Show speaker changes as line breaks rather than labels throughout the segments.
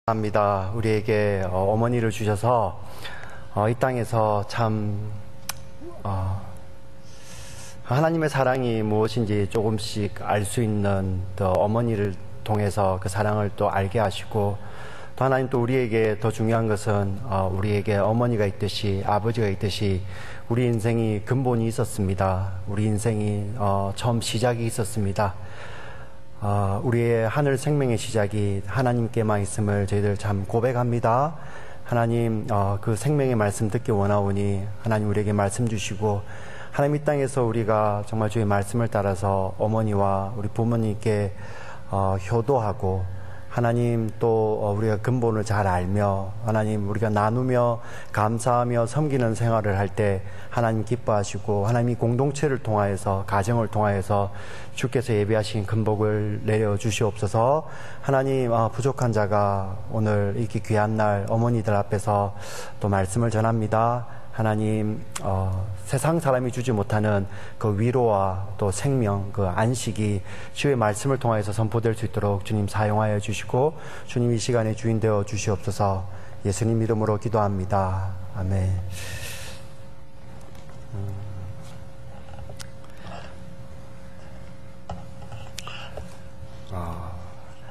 합니다. 우리에게 어머니를 주셔서 이 땅에서 참 하나님의 사랑이 무엇인지 조금씩 알 수 있는 또 어머니를 통해서 그 사랑을 또 알게 하시고, 또 하나님 또 우리에게 더 중요한 것은 우리에게 어머니가 있듯이 아버지가 있듯이 우리 인생이 근본이 있었습니다. 우리 인생이 처음 시작이 있었습니다. 우리의 하늘 생명의 시작이 하나님께만 있음을 저희들 참 고백합니다. 하나님, 그 생명의 말씀 듣기 원하오니 하나님 우리에게 말씀 주시고, 하나님 이 땅에서 우리가 정말 주의 말씀을 따라서 어머니와 우리 부모님께 효도하고, 하나님 또 우리가 근본을 잘 알며 하나님 우리가 나누며 감사하며 섬기는 생활을 할 때 하나님 기뻐하시고, 하나님이 공동체를 통하여서 가정을 통하여서 주께서 예비하신 근복을 내려 주시옵소서. 하나님, 부족한 자가 오늘 이렇게 귀한 날 어머니들 앞에서 또 말씀을 전합니다. 하나님, 세상 사람이 주지 못하는 그 위로와 또 생명, 그 안식이 주의 말씀을 통해서 선포될 수 있도록 주님 사용하여 주시고, 주님 이 시간에 주인 되어 주시옵소서. 예수님 이름으로 기도합니다. 아멘.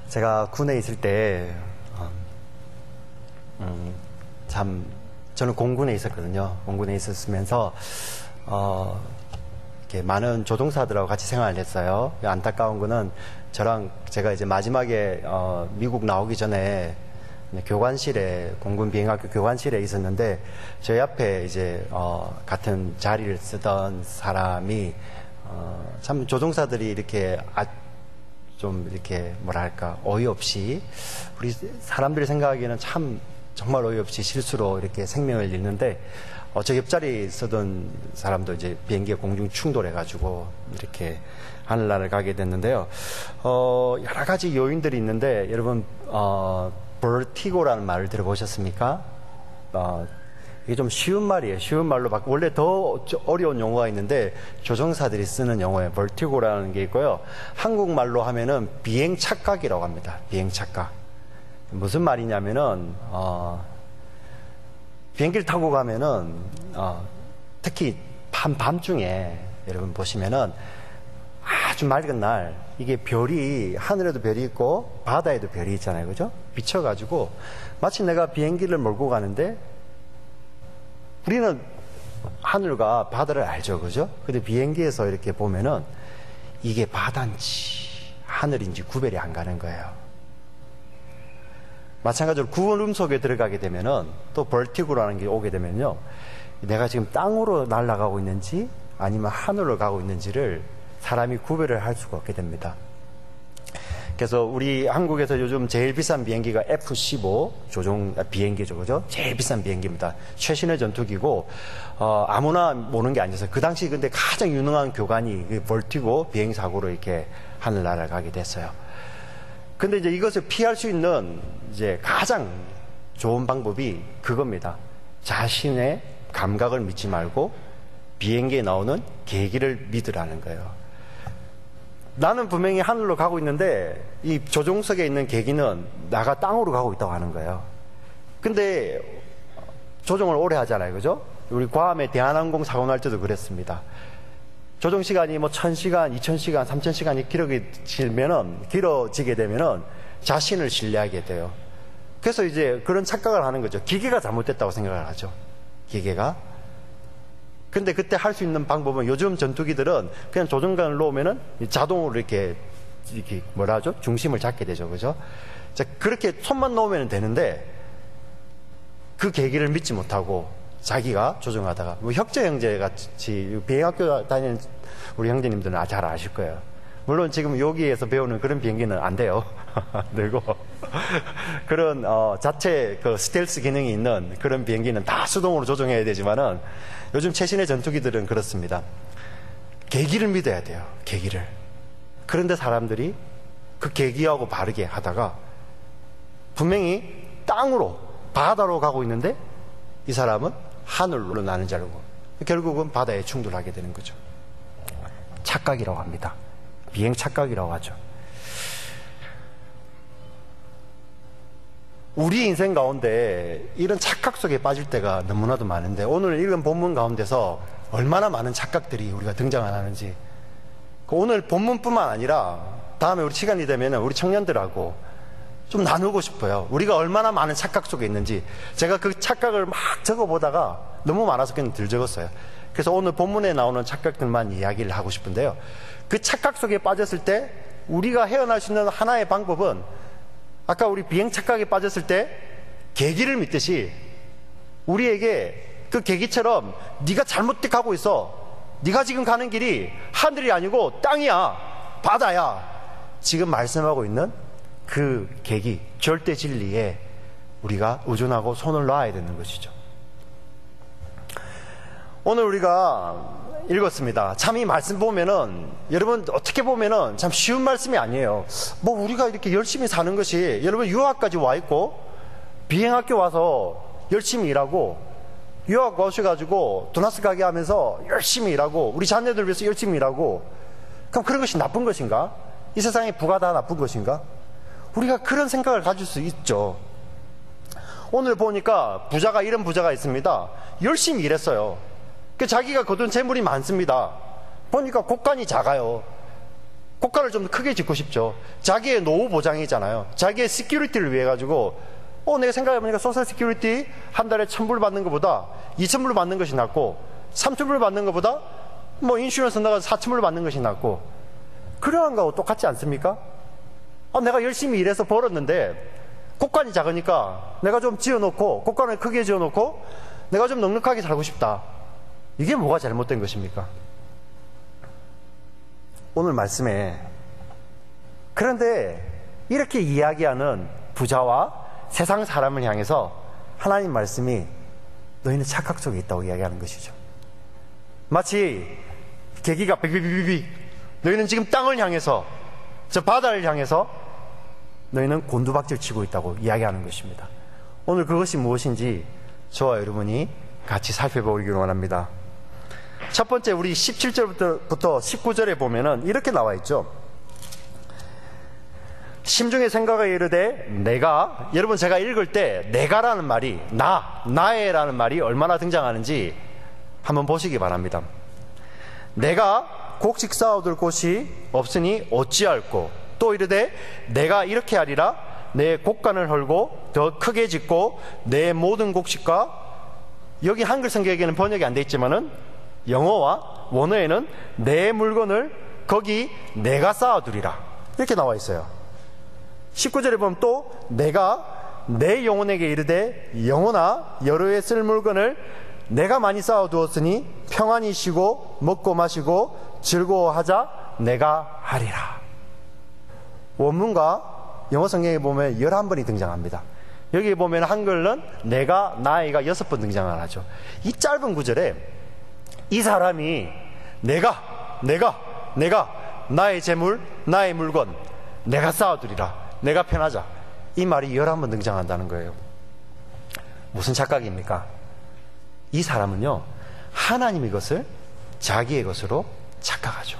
제가 군에 있을 때 참 저는 공군에 있었거든요. 공군에 있었으면서 이렇게 많은 조종사들하고 같이 생활을 했어요. 안타까운 거는 저랑 제가 이제 마지막에 미국 나오기 전에 교관실에, 공군 비행학교 교관실에 있었는데, 저희 앞에 이제 같은 자리를 쓰던 사람이 참 조종사들이 이렇게 좀 이렇게 뭐랄까 어이없이, 우리 사람들이 생각하기에는 참 정말 어이없이 실수로 이렇게 생명을 잃는데, 저 옆자리 쓰던 사람도 이제 비행기가 공중 충돌해가지고 이렇게 하늘나라를 가게 됐는데요. 여러 가지 요인들이 있는데, 여러분 버티고라는 말을 들어보셨습니까? 이게 좀 쉬운 말이에요. 쉬운 말로 원래 더 어려운 용어가 있는데 조종사들이 쓰는 용어에 버티고라는 게 있고요. 한국말로 하면은 비행 착각이라고 합니다. 비행 착각. 무슨 말이냐면은 비행기를 타고 가면은 특히 밤중에 여러분 보시면은 아주 맑은 날, 이게 별이, 하늘에도 별이 있고 바다에도 별이 있잖아요. 그죠? 비춰가지고 마치 내가 비행기를 몰고 가는데, 우리는 하늘과 바다를 알죠. 그죠? 근데 비행기에서 이렇게 보면은 이게 바다인지 하늘인지 구별이 안 가는 거예요. 마찬가지로 구름 속에 들어가게 되면은, 또 벌티고라는 게 오게 되면요, 내가 지금 땅으로 날아가고 있는지 아니면 하늘로 가고 있는지를 사람이 구별을 할 수가 없게 됩니다. 그래서 우리 한국에서 요즘 제일 비싼 비행기가 F-15 조종 비행기죠. 그죠? 제일 비싼 비행기입니다. 최신의 전투기고, 아무나 모는 게 아니어서, 그 당시 근데 가장 유능한 교관이 벌티고 비행사고로 이렇게 하늘 날아가게 됐어요. 근데 이제 이것을 피할 수 있는 이제 가장 좋은 방법이 그겁니다. 자신의 감각을 믿지 말고 비행기에 나오는 계기를 믿으라는 거예요. 나는 분명히 하늘로 가고 있는데 이 조종석에 있는 계기는 나가 땅으로 가고 있다고 하는 거예요. 근데 조종을 오래 하잖아요. 그죠? 우리 괌에 대한항공 사고 날 때도 그랬습니다. 조종 시간이 뭐 1000시간, 2000시간, 3000시간이 길어지게 되면은 자신을 신뢰하게 돼요. 그래서 이제 그런 착각을 하는 거죠. 기계가 잘못됐다고 생각을 하죠. 기계가. 근데 그때 할 수 있는 방법은, 요즘 전투기들은 그냥 조종관을 놓으면은 자동으로 이렇게 뭐라 하죠? 중심을 잡게 되죠. 그죠? 자, 그렇게 손만 놓으면 되는데, 그 계기를 믿지 못하고 자기가 조종하다가, 뭐 혁재 형제 같이 비행학교 다니는 우리 형제님들은 잘 아실 거예요. 물론 지금 여기에서 배우는 그런 비행기는 안 돼요. 안 되고 그런 자체 그 스텔스 기능이 있는 그런 비행기는 다 수동으로 조종해야 되지만은, 요즘 최신의 전투기들은 그렇습니다. 계기를 믿어야 돼요. 계기를. 그런데 사람들이 그 계기하고 바르게 하다가 분명히 땅으로, 바다로 가고 있는데 이 사람은 하늘로 나는 줄 알고 결국은 바다에 충돌하게 되는 거죠. 착각이라고 합니다. 비행 착각이라고 하죠. 우리 인생 가운데 이런 착각 속에 빠질 때가 너무나도 많은데, 오늘 읽은 본문 가운데서 얼마나 많은 착각들이 우리가 등장하는지, 오늘 본문뿐만 아니라 다음에 우리 시간이 되면 우리 청년들하고 좀 나누고 싶어요. 우리가 얼마나 많은 착각 속에 있는지. 제가 그 착각을 막 적어보다가 너무 많아서 그냥 들 적었어요. 그래서 오늘 본문에 나오는 착각들만 이야기를 하고 싶은데요, 그 착각 속에 빠졌을 때 우리가 헤어날 수 있는 하나의 방법은, 아까 우리 비행 착각에 빠졌을 때 계기를 믿듯이 우리에게 그 계기처럼 네가 잘못 가고 있어, 네가 지금 가는 길이 하늘이 아니고 땅이야, 바다야, 지금 말씀하고 있는 그 계기, 절대 진리에 우리가 의존하고 손을 놔야 되는 것이죠. 오늘 우리가 읽었습니다. 참 이 말씀 보면은, 여러분 어떻게 보면은 참 쉬운 말씀이 아니에요. 뭐 우리가 이렇게 열심히 사는 것이, 여러분 유학까지 와 있고 비행학교 와서 열심히 일하고, 유학 오셔가지고 도나스 가게 하면서 열심히 일하고, 우리 자녀들 위해서 열심히 일하고, 그럼 그런 것이 나쁜 것인가? 이 세상의 부가 다 나쁜 것인가? 우리가 그런 생각을 가질 수 있죠. 오늘 보니까 부자가, 이런 부자가 있습니다. 열심히 일했어요. 자기가 거둔 재물이 많습니다. 보니까 곳간이 작아요. 곳간을 좀 크게 짓고 싶죠. 자기의 노후 보장이잖아요. 자기의 시큐리티를 위해 가지고, 내가 생각해보니까 소셜 시큐리티 한 달에 1,000불 받는 것보다 2,000불 받는 것이 낫고, 3,000불 받는 것보다 뭐 인슈런스 나가서 4,000불 받는 것이 낫고, 그러한 거하고 똑같지 않습니까? 내가 열심히 일해서 벌었는데 곳간이 작으니까 내가 좀 지어놓고, 곳간을 크게 지어놓고 내가 좀 넉넉하게 살고 싶다. 이게 뭐가 잘못된 것입니까? 오늘 말씀에, 그런데 이렇게 이야기하는 부자와 세상 사람을 향해서 하나님 말씀이 너희는 착각 속에 있다고 이야기하는 것이죠. 마치 계기가 비비비비비, 너희는 지금 땅을 향해서, 저 바다를 향해서 너희는 곤두박질 치고 있다고 이야기하는 것입니다. 오늘 그것이 무엇인지 저와 여러분이 같이 살펴보기를 원합니다. 첫 번째, 우리 17절부터 19절에 보면은 이렇게 나와 있죠. 심중에 생각하여 이르되 내가, 여러분 제가 읽을 때 내가라는 말이, 나의라는 말이 얼마나 등장하는지 한번 보시기 바랍니다. 내가 곡식 쌓아둘 곳이 없으니 어찌할꼬, 또 이르되 내가 이렇게 하리라, 내 곡간을 헐고 더 크게 짓고 내 모든 곡식과, 여기 한글 성경에는 번역이 안 돼 있지만은 영어와 원어에는 내 물건을 거기 내가 쌓아두리라 이렇게 나와 있어요. 19절에 보면 또 내가 내 영혼에게 이르되 영혼아, 여러 해 쓸 물건을 내가 많이 쌓아두었으니 평안히 쉬고 먹고 마시고 즐거워하자 내가 하리라. 원문과 영어 성경에 보면 11번이 등장합니다. 여기 보면 한글은 내가, 나이가 6번 등장을 하죠. 이 짧은 구절에 이 사람이 내가 나의 재물, 나의 물건 내가 쌓아두리라, 내가 편하자, 이 말이 11번 등장한다는 거예요. 무슨 착각입니까? 이 사람은요, 하나님의 것을 자기의 것으로 착각하죠.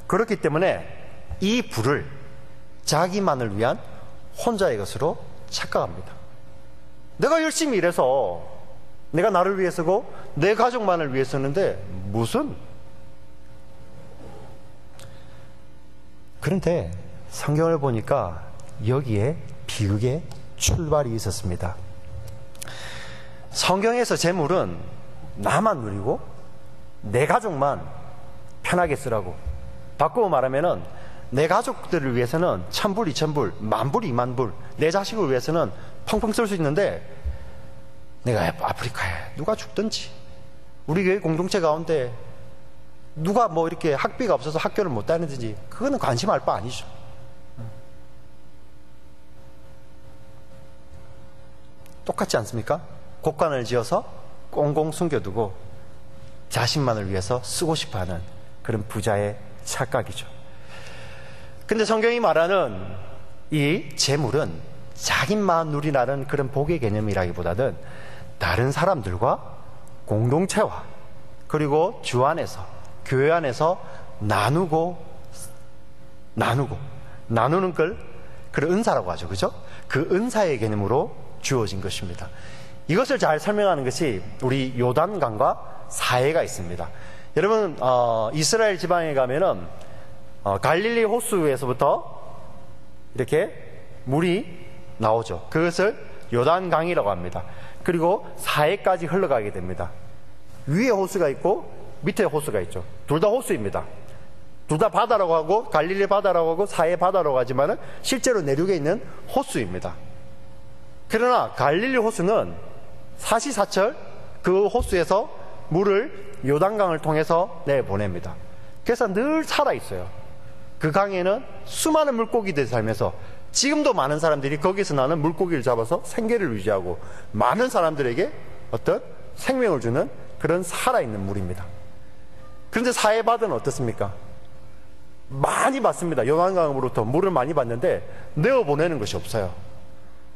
그렇기 때문에 이 부를 자기만을 위한 혼자의 것으로 착각합니다. 내가 열심히 일해서 내가 나를 위해서고 내 가족만을 위해서는데 무슨? 그런데 성경을 보니까 여기에 비극의 출발이 있었습니다. 성경에서 재물은 나만 누리고 내 가족만 편하게 쓰라고, 바꾸어 말하면은 내 가족들을 위해서는 1,000불, 2,000불, 10,000불, 20,000불, 내 자식을 위해서는 펑펑 쓸 수 있는데, 내가 아프리카에 누가 죽든지, 우리 교회 공동체 가운데 누가 뭐 이렇게 학비가 없어서 학교를 못 다니든지, 그거는 관심할 바 아니죠. 똑같지 않습니까? 곡간을 지어서 꽁꽁 숨겨두고 자신만을 위해서 쓰고 싶어하는 그런 부자의 착각이죠. 근데 성경이 말하는 이 재물은 자기만 누리라는 그런 복의 개념이라기보다는 다른 사람들과 공동체와 그리고 주 안에서, 교회 안에서 나누는 걸 그런 은사라고 하죠. 그죠? 그 은사의 개념으로 주어진 것입니다. 이것을 잘 설명하는 것이 우리 요단강과 사해가 있습니다. 여러분 이스라엘 지방에 가면은 갈릴리 호수에서부터 이렇게 물이 나오죠. 그것을 요단강이라고 합니다. 그리고 사해까지 흘러가게 됩니다. 위에 호수가 있고 밑에 호수가 있죠. 둘 다 호수입니다. 둘 다 바다라고 하고 갈릴리 바다라고 하고 사해 바다라고 하지만 실제로 내륙에 있는 호수입니다. 그러나 갈릴리 호수는 사시사철 그 호수에서 물을 요단강을 통해서 내보냅니다. 그래서 늘 살아있어요. 그 강에는 수많은 물고기들이 살면서 지금도 많은 사람들이 거기서 나는 물고기를 잡아서 생계를 유지하고 많은 사람들에게 어떤 생명을 주는 그런 살아있는 물입니다. 그런데 사해바다는 어떻습니까? 많이 받습니다. 요단강으로부터 물을 많이 받는데 내어보내는 것이 없어요.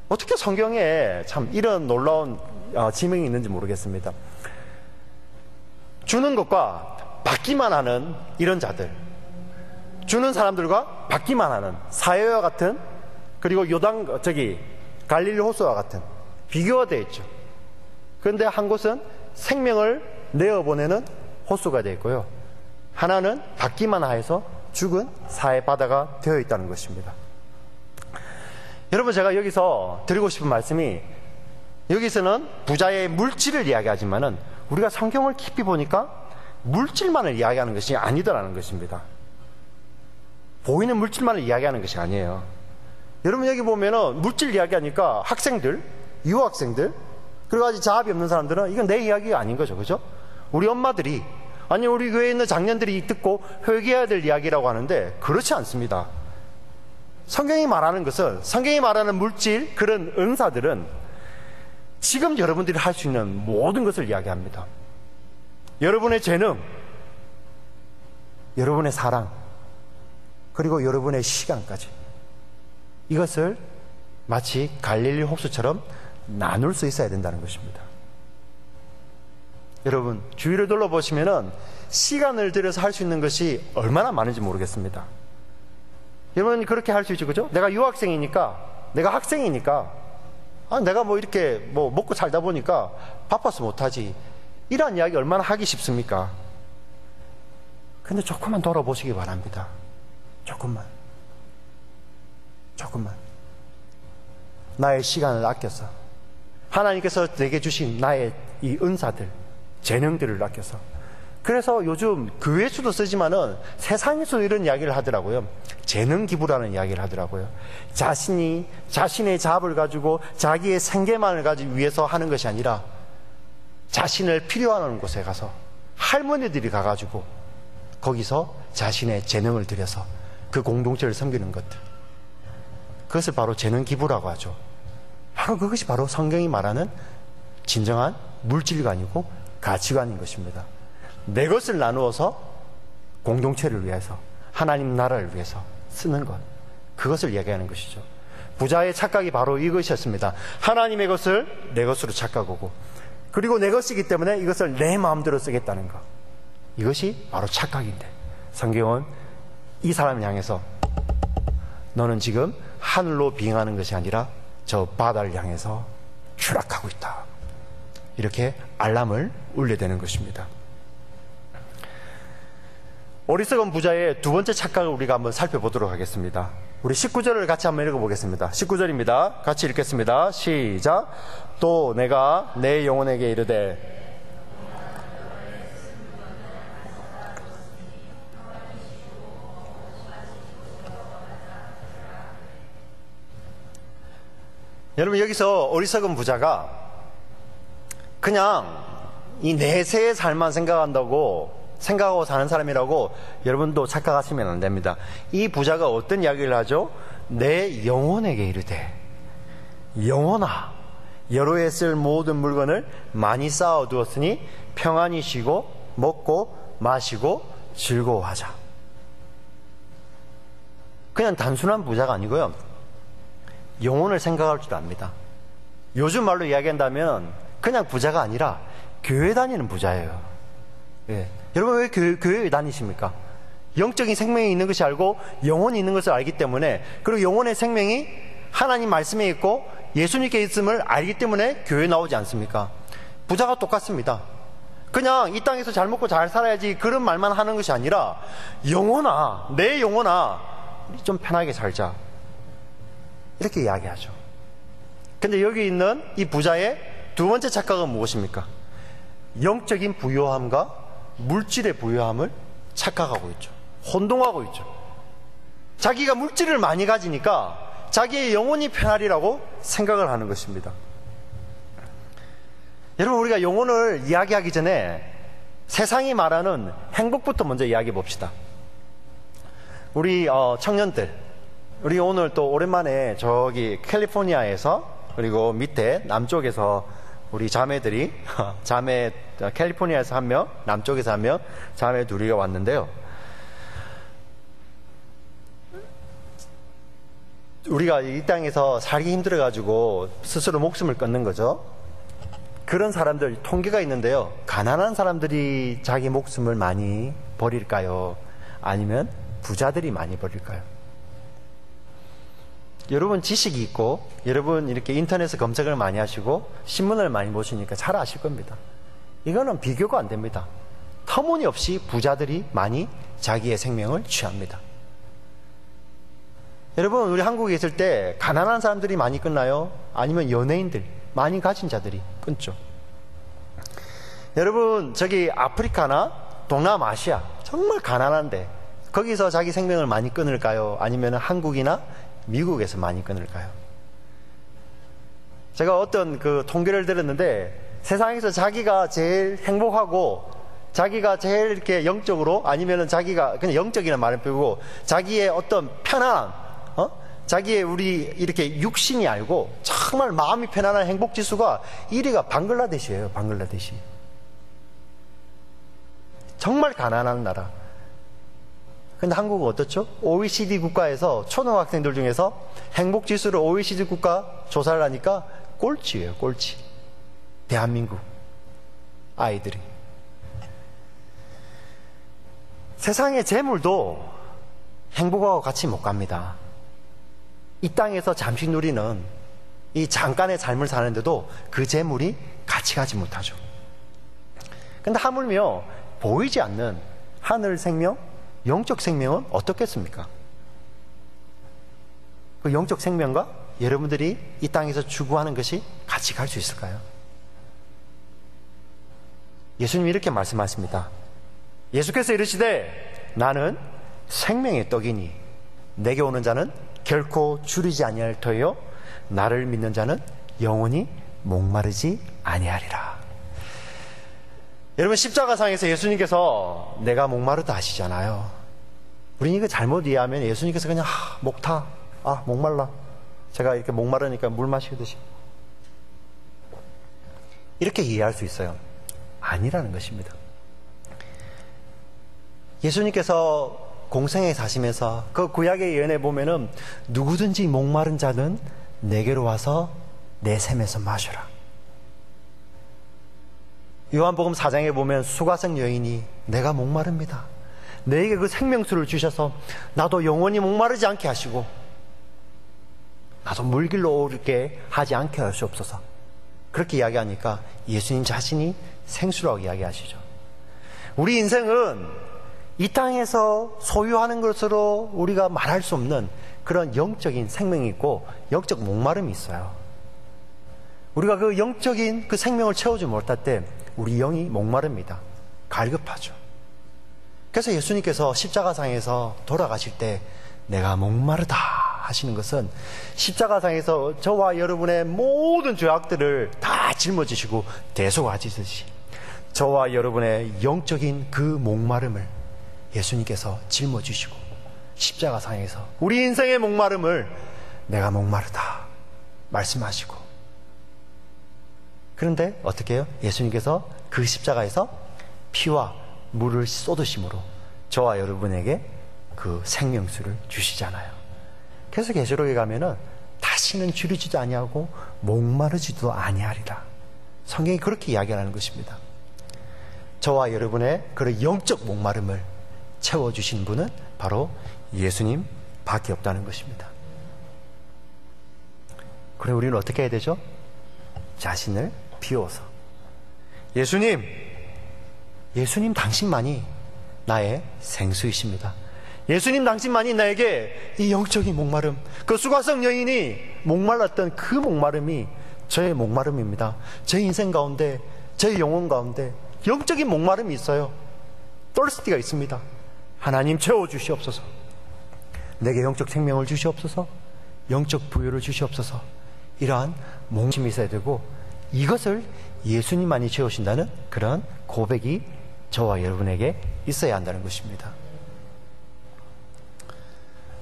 어떻게 성경에 참 이런 놀라운 지명이 있는지 모르겠습니다. 주는 것과 받기만 하는 이런 자들, 주는 사람들과 받기만 하는 사해와 같은, 그리고 갈릴리 호수와 같은 비교가 되어 있죠. 그런데 한 곳은 생명을 내어보내는 호수가 되어 있고요, 하나는 받기만 하여서 죽은 사해 바다가 되어 있다는 것입니다. 여러분, 제가 여기서 드리고 싶은 말씀이, 여기서는 부자의 물질을 이야기하지만은 우리가 성경을 깊이 보니까 물질만을 이야기하는 것이 아니더라는 것입니다. 보이는 물질만을 이야기하는 것이 아니에요. 여러분, 여기 보면은 물질 이야기하니까 학생들, 유학생들, 그리고 아직 자합이 없는 사람들은 이건 내 이야기가 아닌 거죠. 그죠? 우리 엄마들이, 아니 우리 교회에 있는 장년들이 듣고 회개해야 될 이야기라고 하는데 그렇지 않습니다. 성경이 말하는 것은, 성경이 말하는 물질, 그런 은사들은 지금 여러분들이 할 수 있는 모든 것을 이야기합니다. 여러분의 재능, 여러분의 사랑, 그리고 여러분의 시간까지, 이것을 마치 갈릴리 호수처럼 나눌 수 있어야 된다는 것입니다. 여러분, 주위를 둘러보시면은 시간을 들여서 할 수 있는 것이 얼마나 많은지 모르겠습니다. 여러분, 그렇게 할 수 있죠, 그죠? 내가 유학생이니까, 내가 학생이니까, 내가 이렇게 먹고 살다 보니까 바빠서 못하지, 이런 이야기 얼마나 하기 쉽습니까? 근데 조금만 돌아보시기 바랍니다. 조금만. 나의 시간을 아껴서, 하나님께서 내게 주신 나의 이 은사들, 재능들을 아껴서. 그래서 요즘 교회에서도 쓰지만은 세상에서도 이런 이야기를 하더라고요. 재능 기부라는 이야기를 하더라고요. 자신의 자업을 가지고 자기의 생계만을 가지고 위해서 하는 것이 아니라 자신을 필요하는 곳에 가서, 할머니들이 가가지고 거기서 자신의 재능을 들여서 그 공동체를 섬기는 것들, 그것을 바로 재능 기부라고 하죠. 바로 그것이 바로 성경이 말하는 진정한 물질관이고 가치관인 것입니다. 내 것을 나누어서 공동체를 위해서, 하나님 나라를 위해서 쓰는 것, 그것을 이야기하는 것이죠. 부자의 착각이 바로 이것이었습니다. 하나님의 것을 내 것으로 착각하고, 그리고 내 것이기 때문에 이것을 내 마음대로 쓰겠다는 것, 이것이 바로 착각인데, 성경은 이 사람을 향해서 너는 지금 하늘로 비행하는 것이 아니라 저 바다를 향해서 추락하고 있다, 이렇게 알람을 울려대는 것입니다. 어리석은 부자의 두 번째 착각을 우리가 한번 살펴보도록 하겠습니다. 우리 19절을 같이 한번 읽어보겠습니다. 19절입니다. 같이 읽겠습니다. 시작. 또 내가 내 영혼에게 이르되, 여러분, 여기서 어리석은 부자가 그냥 이 내세의 삶만 생각하고 사는 사람이라고 여러분도 착각하시면 안 됩니다. 이 부자가 어떤 이야기를 하죠? 내 영혼에게 이르되, 영혼아, 여로에 쓸 모든 물건을 많이 쌓아두었으니 평안히 쉬고 먹고 마시고 즐거워하자. 그냥 단순한 부자가 아니고요, 영혼을 생각할 줄 압니다. 요즘 말로 이야기한다면 그냥 부자가 아니라 교회 다니는 부자예요. 예. 여러분, 왜 교회에 다니십니까? 영적인 생명이 있는 것이 알고 영혼이 있는 것을 알기 때문에, 그리고 영혼의 생명이 하나님 말씀에 있고 예수님께 있음을 알기 때문에 교회에 나오지 않습니까? 부자가 똑같습니다. 그냥 이 땅에서 잘 먹고 잘 살아야지 그런 말만 하는 것이 아니라 영혼아, 내 영혼아, 좀 편하게 살자, 이렇게 이야기하죠. 근데 여기 있는 이 부자의 두 번째 착각은 무엇입니까? 영적인 부유함과 물질의 부유함을 착각하고 있죠. 혼동하고 있죠. 자기가 물질을 많이 가지니까 자기의 영혼이 편하리라고 생각을 하는 것입니다. 여러분, 우리가 영혼을 이야기하기 전에 세상이 말하는 행복부터 먼저 이야기해 봅시다. 우리 청년들, 우리 오늘 또 오랜만에 저기 캘리포니아에서, 그리고 밑에 남쪽에서 우리 자매들이 자매 캘리포니아에서 한 명, 남쪽에서 한 명, 자매 둘이가 왔는데요. 우리가 이 땅에서 살기 힘들어가지고 스스로 목숨을 끊는 거죠. 그런 사람들 통계가 있는데요. 가난한 사람들이 자기 목숨을 많이 버릴까요? 아니면 부자들이 많이 버릴까요? 여러분 지식이 있고, 여러분 이렇게 인터넷에 검색을 많이 하시고 신문을 많이 보시니까 잘 아실 겁니다. 이거는 비교가 안 됩니다. 터무니없이 부자들이 많이 자기의 생명을 취합니다. 여러분, 우리 한국에 있을 때 가난한 사람들이 많이 끊나요? 아니면 연예인들, 많이 가진 자들이 끊죠? 여러분, 저기 아프리카나 동남아시아 정말 가난한데 거기서 자기 생명을 많이 끊을까요? 아니면 한국이나 미국에서 많이 끊을까요? 제가 어떤 그 통계를 들었는데, 세상에서 자기가 제일 행복하고 자기가 제일 이렇게 영적으로, 아니면은 자기가 그냥 영적이라는 말을 빼고 자기의 어떤 편안함, 자기의 우리 이렇게 육신이 알고 정말 마음이 편안한 행복 지수가 1위가 방글라데시예요. 방글라데시. 정말 가난한 나라. 근데 한국은 어떻죠? OECD 국가에서 초등학생들 중에서 행복 지수를 OECD 국가 조사를 하니까 꼴찌예요. 꼴찌. 대한민국 아이들이. 세상의 재물도 행복하고 같이 못 갑니다. 이 땅에서 잠시 누리는 이 잠깐의 삶을 사는데도 그 재물이 같이 가지 못하죠. 근데 하물며 보이지 않는 하늘 생명, 영적 생명은 어떻겠습니까? 그 영적 생명과 여러분들이 이 땅에서 추구하는 것이 같이 갈 수 있을까요? 예수님이 이렇게 말씀하십니다. 예수께서 이르시되 나는 생명의 떡이니 내게 오는 자는 결코 줄이지 아니할 터요 나를 믿는 자는 영원히 목마르지 아니하리라. 여러분, 십자가상에서 예수님께서 내가 목마르다 하시잖아요. 우리는 이거 잘못 이해하면 예수님께서 그냥 목 타, 목말라, 제가 이렇게 목마르니까 물 마시듯이 이렇게 이해할 수 있어요. 아니라는 것입니다. 예수님께서 공생에 사시면서 그 구약의 예언에 보면은 누구든지 목마른 자는 내게로 와서 내 샘에서 마셔라. 요한복음 4장에 보면 수가성 여인이 내가 목마릅니다, 내게 그 생명수를 주셔서 나도 영원히 목마르지 않게 하시고 나도 물길로 오르게 하지 않게 하시옵소서, 그렇게 이야기하니까 예수님 자신이 생수라고 이야기하시죠. 우리 인생은 이 땅에서 소유하는 것으로 우리가 말할 수 없는 그런 영적인 생명이 있고 영적 목마름이 있어요. 우리가 그 영적인 그 생명을 채우지 못할 때 우리 영이 목마릅니다. 갈급하죠. 그래서 예수님께서 십자가상에서 돌아가실 때 내가 목마르다 하시는 것은 십자가상에서 저와 여러분의 모든 죄악들을 다 짊어지시고 대속하시듯이 저와 여러분의 영적인 그 목마름을 예수님께서 짊어지시고 십자가상에서 우리 인생의 목마름을 내가 목마르다 말씀하시고, 그런데 어떻게 해요? 예수님께서 그 십자가에서 피와 물을 쏟으심으로 저와 여러분에게 그 생명수를 주시잖아요. 그래서 계시록에 가면은 다시는 줄이지도 아니하고 목마르지도 아니하리라. 성경이 그렇게 이야기하는 것입니다. 저와 여러분의 그런 영적 목마름을 채워주신 분은 바로 예수님 밖에 없다는 것입니다. 그래 우리는 어떻게 해야 되죠? 자신을 비워서 예수님 당신만이 나의 생수이십니다. 예수님 당신만이 나에게 이 영적인 목마름, 그 수가성 여인이 목말랐던 그 목마름이 저의 목마름입니다. 제 인생 가운데, 제 영혼 가운데 영적인 목마름이 있어요. thirsty가 있습니다. 하나님 채워주시옵소서. 내게 영적 생명을 주시옵소서. 영적 부유를 주시옵소서. 이러한 몽심이 있어야 되고, 이것을 예수님만이 채우신다는 그런 고백이 저와 여러분에게 있어야 한다는 것입니다.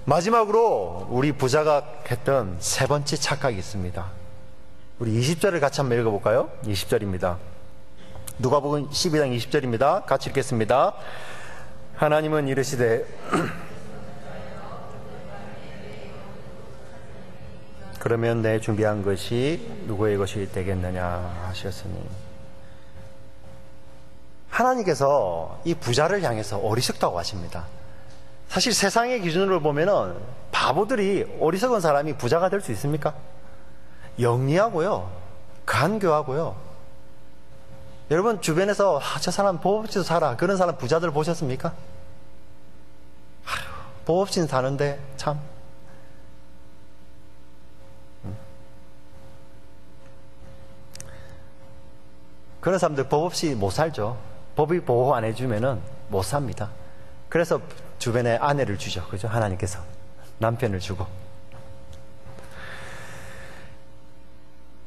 마지막으로 우리 부자가 했던 세 번째 착각이 있습니다. 우리 20절을 같이 한번 읽어볼까요? 20절입니다. 누가복음 12장 20절입니다. 같이 읽겠습니다. 하나님은 이르시되 그러면 내 준비한 것이 누구의 것이 되겠느냐 하셨으니, 하나님께서 이 부자를 향해서 어리석다고 하십니다. 사실 세상의 기준으로 보면은 바보들이, 어리석은 사람이 부자가 될 수 있습니까? 영리하고요, 간교하고요. 여러분 주변에서 저 사람 법 없이도 살아, 그런 사람 부자들 보셨습니까? 법 없이는 사는데 참 그런 사람들 법 없이 못 살죠. 법이 보호 안 해주면은 못 삽니다. 그래서 주변에 아내를 주죠. 그죠? 하나님께서 남편을 주고.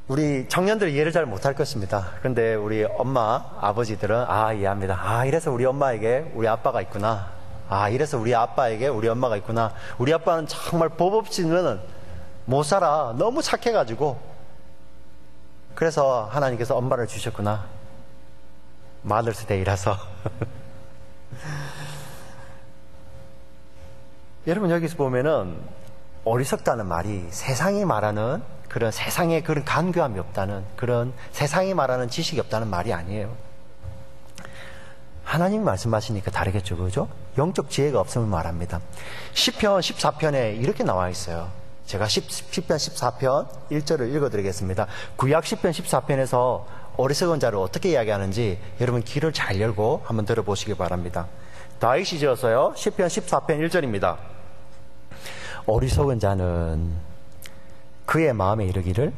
우리 청년들 이해를 잘 못할 것입니다. 그런데 우리 엄마, 아버지들은 이해합니다. 이래서 우리 엄마에게 우리 아빠가 있구나. 이래서 우리 아빠에게 우리 엄마가 있구나. 우리 아빠는 정말 법 없이는 못 살아. 너무 착해가지고. 그래서 하나님께서 엄마를 주셨구나. 마더스 데이라서. 여러분 여기서 보면은 어리석다는 말이 세상이 말하는 그런 세상에 그런 간교함이 없다는, 그런 세상이 말하는 지식이 없다는 말이 아니에요. 하나님 말씀하시니까 다르겠죠. 그죠? 영적 지혜가 없음을 말합니다. 시편 14편에 이렇게 나와 있어요. 제가 시편 14편 1절을 읽어드리겠습니다. 구약 시편 14편에서 어리석은 자를 어떻게 이야기하는지 여러분 귀를 잘 열고 한번 들어보시기 바랍니다. 다윗이 지었어요. 시편 14편 1절입니다. 어리석은 자는 그의 마음에 이르기를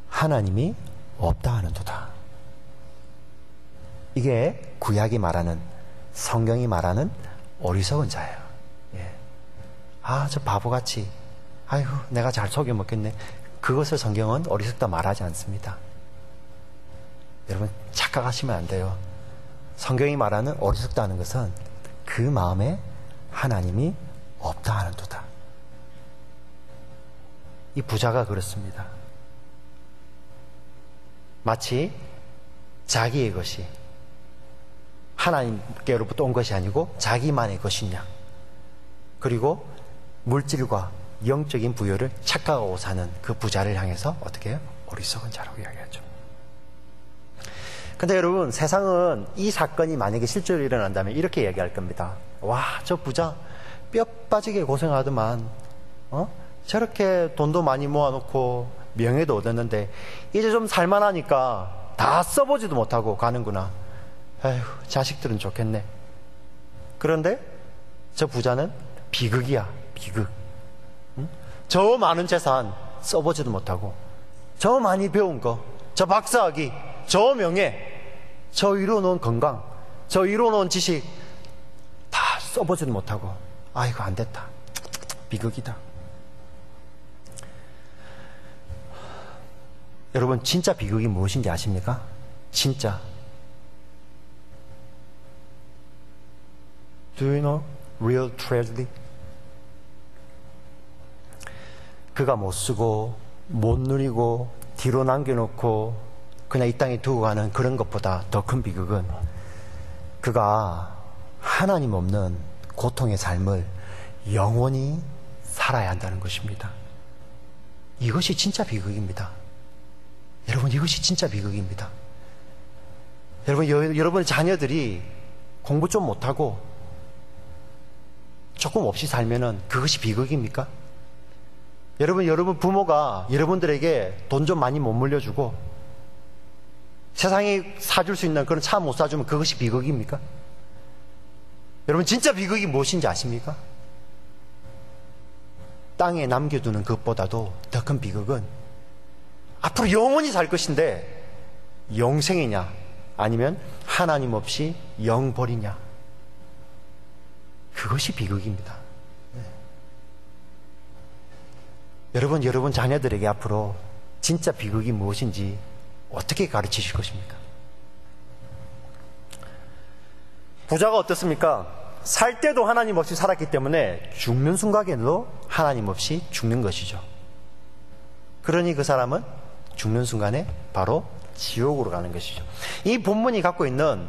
하나님이 없다 하는도다. 이게 구약이 말하는, 성경이 말하는 어리석은 자예요. 예. 저 바보같이, 아이고 내가 잘 속여먹겠네. 그것을 성경은 어리석다 말하지 않습니다. 여러분 착각하시면 안 돼요. 성경이 말하는 어리석다는 것은 그 마음에 하나님이 없다 하는도다. 이 부자가 그렇습니다. 마치 자기의 것이 하나님께로부터 온 것이 아니고 자기만의 것이냐, 그리고 물질과 영적인 부여를 착각하고 사는 그 부자를 향해서 어떻게 해요? 어리석은 자라고 이야기하죠. 근데 여러분 세상은 이 사건이 만약에 실제로 일어난다면 이렇게 얘기할 겁니다. 와, 저 부자 뼈 빠지게 고생하더만 저렇게 돈도 많이 모아놓고 명예도 얻었는데 이제 좀 살만하니까 다 써보지도 못하고 가는구나. 아휴, 자식들은 좋겠네. 그런데 저 부자는 비극이야, 비극. 응? 저 많은 재산 써보지도 못하고, 저 많이 배운 거, 저 박사학위, 저 명예, 저 이뤄놓은 건강, 저 이뤄놓은 지식 다 써보지도 못하고, 아이고 안 됐다, 비극이다. 여러분 진짜 비극이 무엇인지 아십니까? 진짜. Do you know real tragedy? 그가 못 쓰고 못 누리고 뒤로 남겨놓고 그냥 이 땅에 두고 가는 그런 것보다 더 큰 비극은 그가 하나님 없는 고통의 삶을 영원히 살아야 한다는 것입니다. 이것이 진짜 비극입니다. 여러분 이것이 진짜 비극입니다. 여러분 여러분의 자녀들이 공부 좀 못하고 조금 없이 살면은 그것이 비극입니까? 여러분 부모가 여러분들에게 돈 좀 많이 못 물려주고 세상이 사줄 수 있는 그런 차 못 사주면 그것이 비극입니까? 여러분 진짜 비극이 무엇인지 아십니까? 땅에 남겨두는 것보다도 더 큰 비극은 앞으로 영원히 살 것인데 영생이냐 아니면 하나님 없이 영벌이냐, 그것이 비극입니다. 네. 여러분 자녀들에게 앞으로 진짜 비극이 무엇인지 어떻게 가르치실 것입니까? 부자가 어떻습니까? 살 때도 하나님 없이 살았기 때문에 죽는 순간에도 하나님 없이 죽는 것이죠. 그러니 그 사람은 죽는 순간에 바로 지옥으로 가는 것이죠. 이 본문이 갖고 있는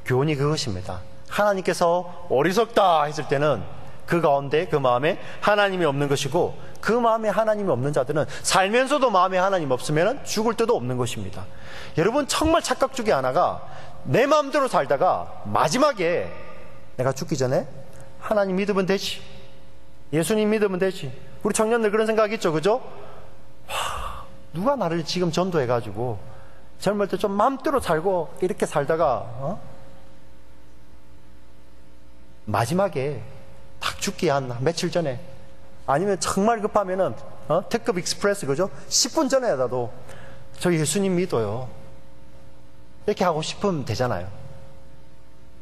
교훈이 그것입니다. 하나님께서 어리석다 했을 때는 그 가운데 그 마음에 하나님이 없는 것이고, 그 마음에 하나님이 없는 자들은 살면서도 마음에 하나님 없으면 죽을 때도 없는 것입니다. 여러분 정말 착각 중에 하나가, 내 마음대로 살다가 마지막에 내가 죽기 전에 하나님 믿으면 되지, 예수님 믿으면 되지. 우리 청년들 그런 생각 있죠, 그죠? 누가 나를 지금 전도해가지고 젊을 때 좀 마음대로 살고 이렇게 살다가 마지막에 딱 죽기 한 며칠 전에, 아니면 정말 급하면은 특급 익스프레스, 그죠? 10분 전에라도 저 예수님 믿어요, 이렇게 하고 싶으면 되잖아요.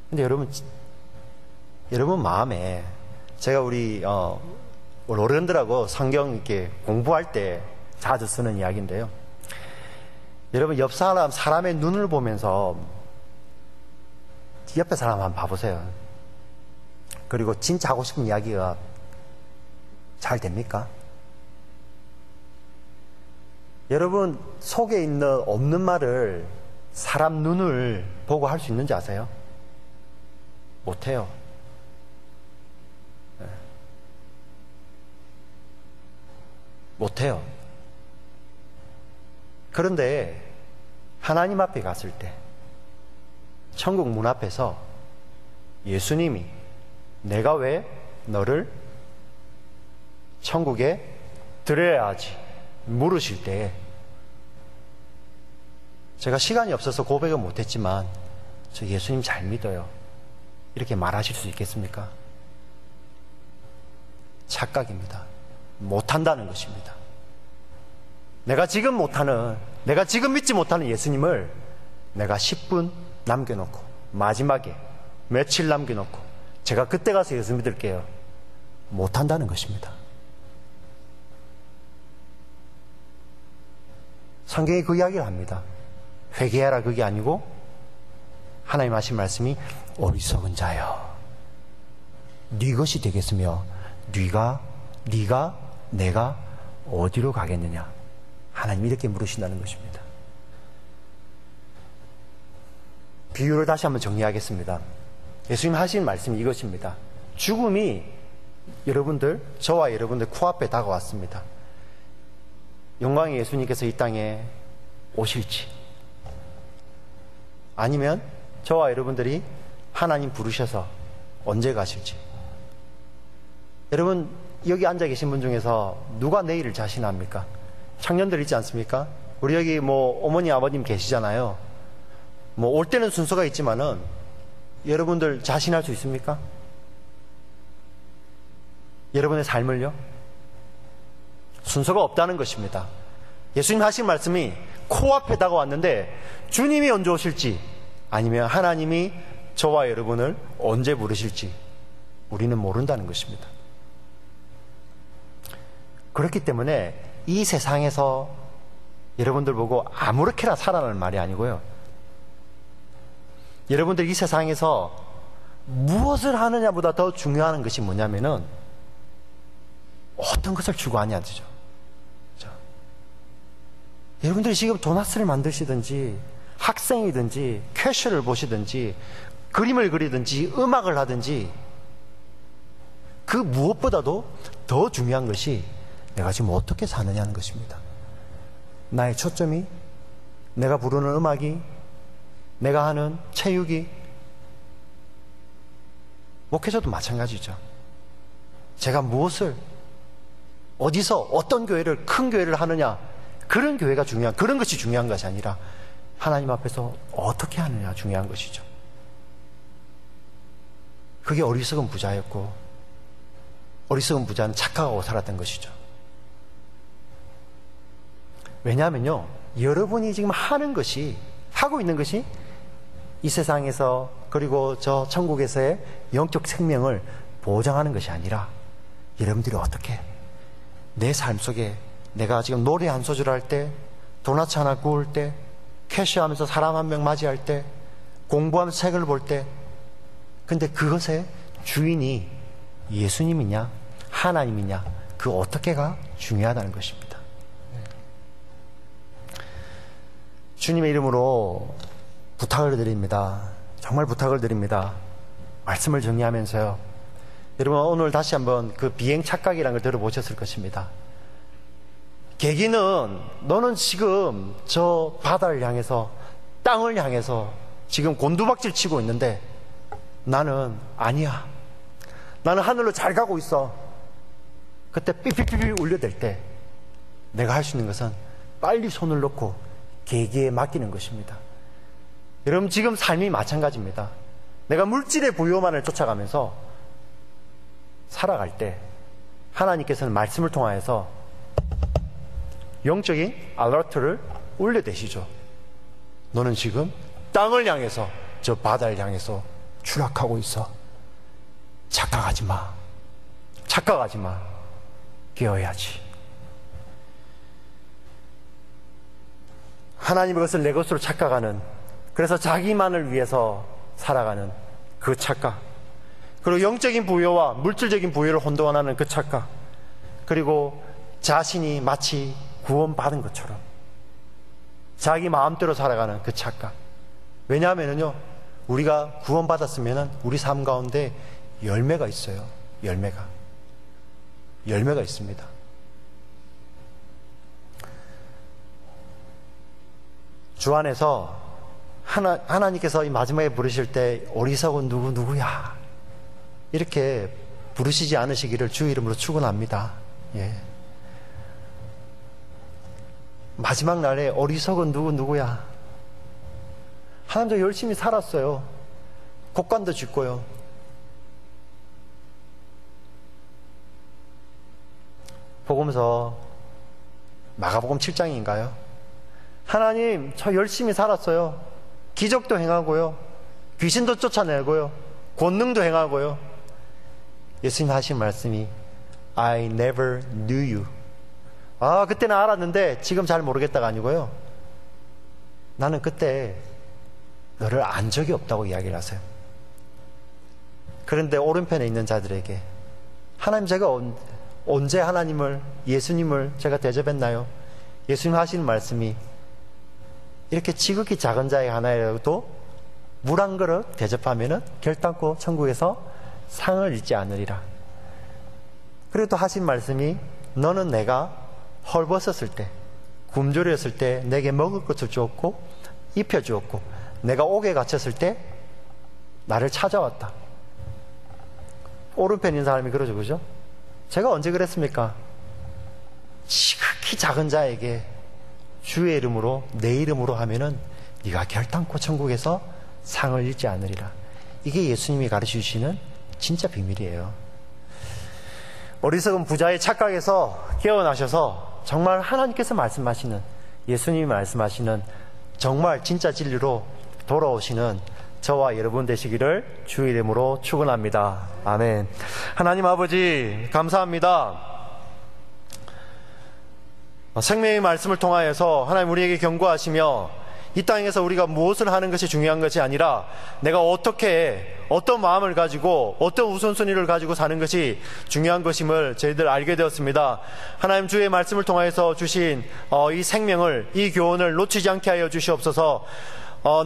근데 여러분 마음에, 제가 우리 어른들하고 성경 이렇게 공부할 때 자주 쓰는 이야기인데요, 여러분 옆 사람의 눈을 보면서 옆에 사람 한번 봐보세요. 그리고 진짜 하고 싶은 이야기가 잘 됩니까? 여러분 속에 있는 없는 말을 사람 눈을 보고 할 수 있는지 아세요? 못해요. 못해요. 그런데 하나님 앞에 갔을 때, 천국 문 앞에서 예수님이 내가 왜 너를 천국에 들여야 하지 물으실 때, 제가 시간이 없어서 고백을 못했지만 저 예수님 잘 믿어요, 이렇게 말하실 수 있겠습니까? 착각입니다. 못한다는 것입니다. 내가 지금 믿지 못하는 예수님을 내가 10분 남겨놓고, 마지막에 며칠 남겨놓고 제가 그때 가서 예수 믿을게요, 못한다는 것입니다. 성경이 그 이야기를 합니다. 회개하라, 그게 아니고 하나님 하신 말씀이 어리석은 자여, 네 것이 되겠으며 네가 내가 어디로 가겠느냐, 하나님이 이렇게 물으신다는 것입니다. 비유를 다시 한번 정리하겠습니다. 예수님 하신 말씀이 이것입니다. 죽음이 저와 여러분들 코앞에 다가왔습니다. 영광의 예수님께서 이 땅에 오실지, 아니면 저와 여러분들이 하나님 부르셔서 언제 가실지. 여러분 여기 앉아 계신 분 중에서 누가 내일을 자신합니까? 청년들 있지 않습니까? 우리 여기 어머니 아버님 계시잖아요. 올 때는 순서가 있지만은 여러분들 자신할 수 있습니까? 여러분의 삶을요? 순서가 없다는 것입니다. 예수님 하신 말씀이 코앞에 다가왔는데 주님이 언제 오실지, 아니면 하나님이 저와 여러분을 언제 부르실지 우리는 모른다는 것입니다. 그렇기 때문에 이 세상에서 여러분들 보고 아무렇게나 살아라는 말이 아니고요, 여러분들 이 세상에서 무엇을 하느냐보다 더 중요한 것이 뭐냐면은 어떤 것을 추구하냐죠. 여러분들이 지금 도나스를 만드시든지 학생이든지 캐셔를 보시든지 그림을 그리든지 음악을 하든지, 그 무엇보다도 더 중요한 것이 내가 지금 어떻게 사느냐는 것입니다. 나의 초점이, 내가 부르는 음악이, 내가 하는 체육이, 목회자도 마찬가지죠. 제가 무엇을 어디서 어떤 교회를, 큰 교회를 하느냐, 그런 교회가 중요한, 그런 것이 중요한 것이 아니라 하나님 앞에서 어떻게 하느냐 중요한 것이죠. 그게 어리석은 부자였고, 어리석은 부자는 착각하고 살았던 것이죠. 왜냐하면요, 여러분이 지금 하고 있는 것이 이 세상에서, 그리고 저 천국에서의 영적 생명을 보장하는 것이 아니라, 여러분들이 어떻게 내 삶 속에 내가 지금 노래 한 소절 할 때, 도넛 하나 구울 때, 캐시하면서 사람 한 명 맞이할 때, 공부하면서 책을 볼 때, 근데 그것의 주인이 예수님이냐 하나님이냐, 그 어떻게가 중요하다는 것입니다. 주님의 이름으로 부탁을 드립니다. 정말 부탁을 드립니다. 말씀을 정리하면서요, 여러분 오늘 다시 한번 그 비행 착각이라는 걸 들어보셨을 것입니다. 계기는, 너는 지금 저 바다를 향해서, 땅을 향해서 지금 곤두박질 치고 있는데 나는 아니야. 나는 하늘로 잘 가고 있어. 그때 삐삐삐삐 울려댈 때 내가 할 수 있는 것은 빨리 손을 놓고 계기에 맡기는 것입니다. 여러분 지금 삶이 마찬가지입니다. 내가 물질의 부요만을 쫓아가면서 살아갈 때 하나님께서는 말씀을 통하여서 영적인 알러트를 울려대시죠. 너는 지금 땅을 향해서, 저 바다를 향해서 추락하고 있어. 착각하지 마. 착각하지 마. 깨어야지. 하나님의 것을 내 것으로 착각하는, 그래서 자기만을 위해서 살아가는 그 착각, 그리고 영적인 부여와 물질적인 부여를 혼돈하는 그 착각, 그리고 자신이 마치 구원받은 것처럼 자기 마음대로 살아가는 그 착각. 왜냐하면요, 우리가 구원받았으면 우리 삶 가운데 열매가 있어요. 열매가 있습니다. 주 안에서 하나님께서 이 마지막에 부르실 때 어리석은 누구야 이렇게 부르시지 않으시기를 주 이름으로 축원합니다. 예. 마지막 날에 어리석은 누구야. 하나님도 열심히 살았어요. 곡간도 짓고요. 복음서 마가복음 7장인가요? 하나님, 저 열심히 살았어요. 기적도 행하고요, 귀신도 쫓아내고요, 권능도 행하고요. 예수님 하신 말씀이 I never knew you. 그때는 알았는데 지금 잘 모르겠다가 아니고요, 나는 그때 너를 안 적이 없다고 이야기를 하세요. 그런데 오른편에 있는 자들에게, 하나님, 제가 언제 하나님을, 예수님을 제가 대접했나요? 예수님 하시는 말씀이, 이렇게 지극히 작은 자의 하나라도 물 한 그릇 대접하면은 결단코 천국에서 상을 잊지 않으리라. 그리고 또 하신 말씀이, 너는 내가 헐벗었을 때, 굶주렸을 때 내게 먹을 것을 주었고 입혀주었고, 내가 옥에 갇혔을 때 나를 찾아왔다. 오른편에 있는 사람이 그러죠, 그죠? 제가 언제 그랬습니까? 지극히 작은 자에게 주의 이름으로, 내 이름으로 하면은 네가 결단코 천국에서 상을 잃지 않으리라. 이게 예수님이 가르치시는 진짜 비밀이에요. 어리석은 부자의 착각에서 깨어나셔서 정말 하나님께서 말씀하시는, 예수님이 말씀하시는 정말 진짜 진리로 돌아오시는 저와 여러분 되시기를 주 이름으로 축원합니다. 아멘. 하나님 아버지, 감사합니다. 생명의 말씀을 통하여서 하나님 우리에게 경고하시며, 이 땅에서 우리가 무엇을 하는 것이 중요한 것이 아니라 내가 어떻게, 어떤 마음을 가지고, 어떤 우선순위를 가지고 사는 것이 중요한 것임을 저희들 알게 되었습니다. 하나님, 주의 말씀을 통하여서 주신 이 생명을, 이 교훈을 놓치지 않게 하여 주시옵소서.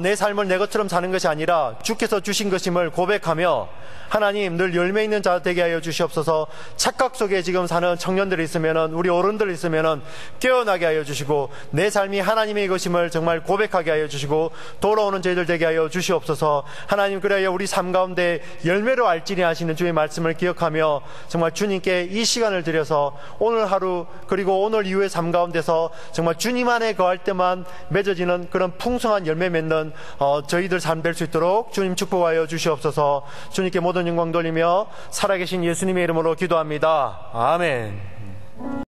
내 삶을 내 것처럼 사는 것이 아니라 주께서 주신 것임을 고백하며 하나님 늘 열매 있는 자 되게 하여 주시옵소서. 착각 속에 지금 사는 청년들이 있으면은, 우리 어른들이 있으면은 깨어나게 하여 주시고 내 삶이 하나님의 것임을 정말 고백하게 하여 주시고 돌아오는 저희들 되게 하여 주시옵소서. 하나님, 그래야 우리 삶 가운데 열매로 알지니 하시는 주의 말씀을 기억하며 정말 주님께 이 시간을 드려서 오늘 하루 그리고 오늘 이후의 삶 가운데서 정말 주님 안에 거할 때만 맺어지는 그런 풍성한 열매 맺는 저희들 삶 될 수 있도록 주님 축복하여 주시옵소서. 주님께 모든 영광 돌리며 살아계신 예수님의 이름으로 기도합니다. 아멘.